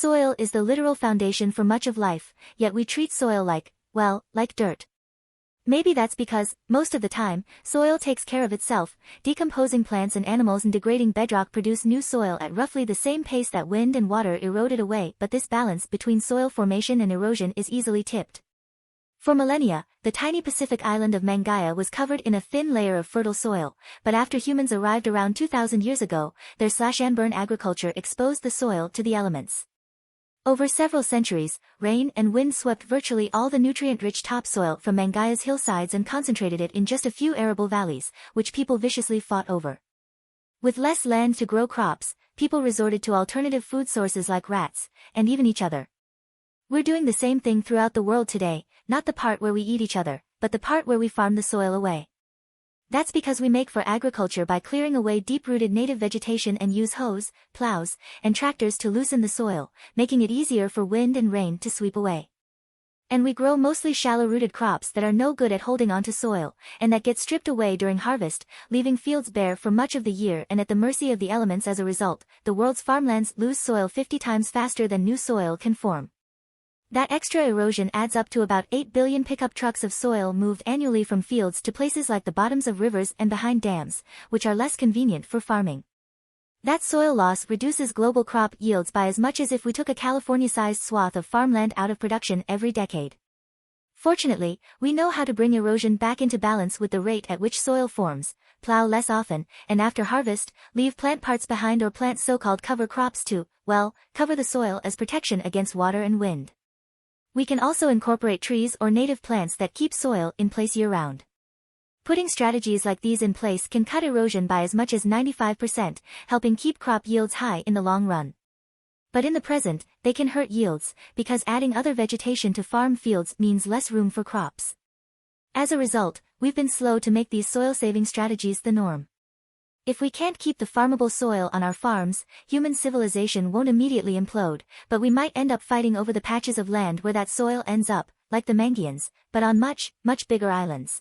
Soil is the literal foundation for much of life, yet we treat soil like, well, like dirt. Maybe that's because, most of the time, soil takes care of itself. Decomposing plants and animals and degrading bedrock produce new soil at roughly the same pace that wind and water erode it away, but this balance between soil formation and erosion is easily tipped. For millennia, the tiny Pacific island of Mangaia was covered in a thin layer of fertile soil, but after humans arrived around 2,000 years ago, their slash-and-burn agriculture exposed the soil to the elements. Over several centuries, rain and wind swept virtually all the nutrient-rich topsoil from Mangaia's hillsides and concentrated it in just a few arable valleys, which people viciously fought over. With less land to grow crops, people resorted to alternative food sources like rats, and even each other. We're doing the same thing throughout the world today, not the part where we eat each other, but the part where we farm the soil away. That's because we make for agriculture by clearing away deep-rooted native vegetation and use hoes, plows, and tractors to loosen the soil, making it easier for wind and rain to sweep away. And we grow mostly shallow-rooted crops that are no good at holding onto soil, and that get stripped away during harvest, leaving fields bare for much of the year and at the mercy of the elements. As a result, the world's farmlands lose soil 50 times faster than new soil can form. That extra erosion adds up to about 8 billion pickup trucks of soil moved annually from fields to places like the bottoms of rivers and behind dams, which are less convenient for farming. That soil loss reduces global crop yields by as much as if we took a California-sized swath of farmland out of production every decade. Fortunately, we know how to bring erosion back into balance with the rate at which soil forms, plow less often, and after harvest, leave plant parts behind or plant so-called cover crops to, well, cover the soil as protection against water and wind. We can also incorporate trees or native plants that keep soil in place year-round. Putting strategies like these in place can cut erosion by as much as 95%, helping keep crop yields high in the long run. But in the present, they can hurt yields, because adding other vegetation to farm fields means less room for crops. As a result, we've been slow to make these soil-saving strategies the norm. If we can't keep the farmable soil on our farms, human civilization won't immediately implode, but we might end up fighting over the patches of land where that soil ends up, like the Mangaeans, but on much, much bigger islands.